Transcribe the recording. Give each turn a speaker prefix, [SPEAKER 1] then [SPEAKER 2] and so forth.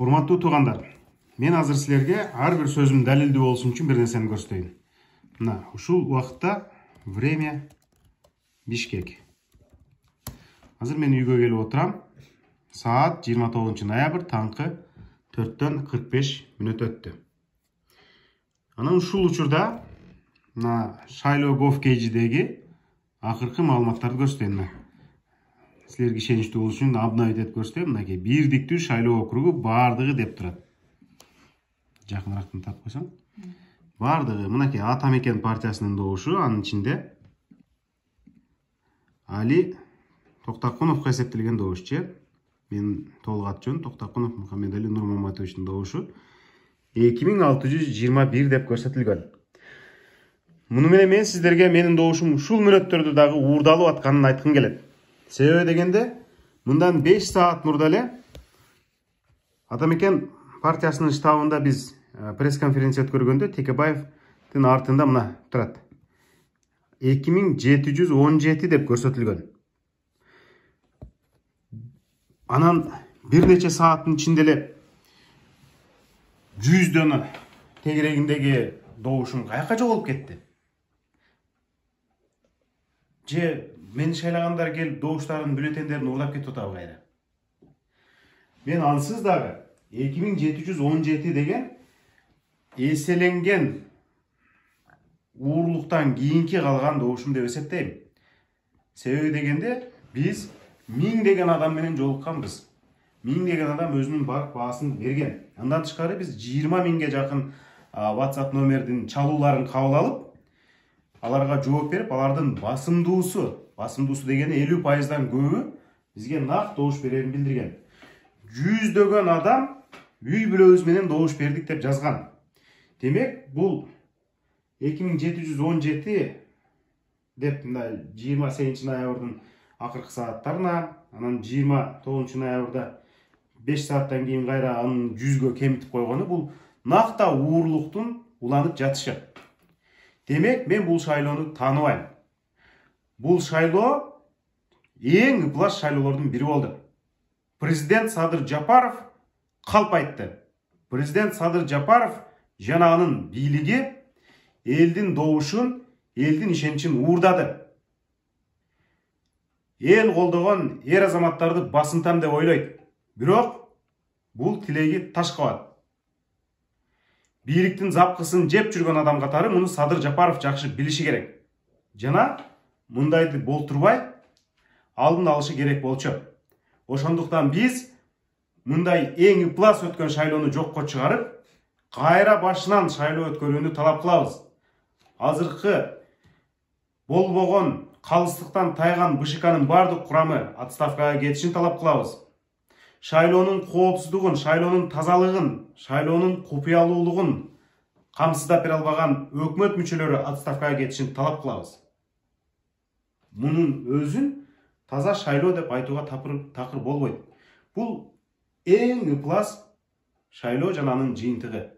[SPEAKER 1] Урматтуу туугандар, мен азыр силерге ар бир сөзүм далилдүү болсун үчүн бир нерсени көрсөтөйүн. Мына ушул убакытта время Бишкек. Азыр мен үйгө келип отурам. Саат 29 ноябрь таңкы 4-төн 45 мүнөт өттү. Анан ушул учурда мына шайлоо gov.kg'деги акыркы маалыматтарды көрсөтөйүн. Силерге ишеничтүү болуш үчүн обновить этип көрсөтөйм. Мынакей бирдиктүү шайлоо округу бардыгы деп турат. Жакыныраак тап койсоң. Бардыгы мынакей Ата Мекен партиясынын добушу, анын ичинде Али Токтокуновго эсептелген добуш. Мен толук аты жөнүм Токтокунов Мухаммедали Нурмаматовичтин добушу 2621 деп көрсөтүлгөн. Муну менен мен сиздерге менин добушум ушул мүнөттөрдө дагы уурдалып атканын айткым келет. Себеби дегенде, мындан 5 саат мурда эле Ата Мекен партиясынын штабында биз пресс-конференция өткөргөндө Текебаевдин артында мына турат. 2717 деп көрсөтүлгөн. Анан бир нече сааттын ичинде эле 100дөн тегерегиндеги добушум каяка жоголуп кетти. Же мени шайлагандар келип добуштардын бюллетендерин уурдап кетип атабы кайра. Мен ансыз дагы 2717 деген эселенген уурлуктан кийинки калган добушум деп эсептейм. Себеби дегенде биз 1000 деген адам менен жолукканбыз. 1000 деген адам өзүнүн баасын берген. Андан тышкары биз 20 000ге жакын WhatsApp номердин чалууларын кабыл алып, аларга жооп берип, алардын басымдуусу дегени 50%дан көбү бизге нак добуш берерин билдирген. 100дөгөн адам үй бүлөбүз менен добуш бердик деп жазган. Демек, бул 2717 деп 28 ноябрдын акыркы сааттарына, анан 29 ноябрда 5 сааттан кийин кайра анын 100гө кемитип койгону бул накта уурлуктун уланып жатышы. Демек, мен бул шайлоону тааныбайм. Бул шайлоо эң ыплас шайлоолордун бири болду. Президент Садыр Жапаров калп айтты. Президент Садыр Жапаров жана анын бийлиги элдин добушун, элдин ишеничин уурдады. Эл колдогон эр азаматтарды басынтам деп ойлойт. Бирок бул тилеги таш кабат. Бийликтин запкысын жеп жүргөн адам катары муну Садыр Жапаров жакшы билиши керек. Жана мындайды болтурбай алдын алышы керек болчу. Ошондуктан биз мындай эң ыплас өткөн шайлоону жокко чыгарып, кайра башынан шайлоо өткөрүүнү талап кылабыз. Азыркы болбогон калыстыктан тайган БШКнын бардык курамы отставкага кетишин талап кылабыз. Шайлоонун коопсуздугун, шайлоонун тазалыгын, шайлоонун купуялуулугун камсыздап бере албаган өкмөт мүчөлөрү отставкага кетишин талап кылабыз. Мунун өзүн таза шайлоо деп айтууга такыр болбойт. Бул эң ыплас шайлоо жана анын жыйынтыгы.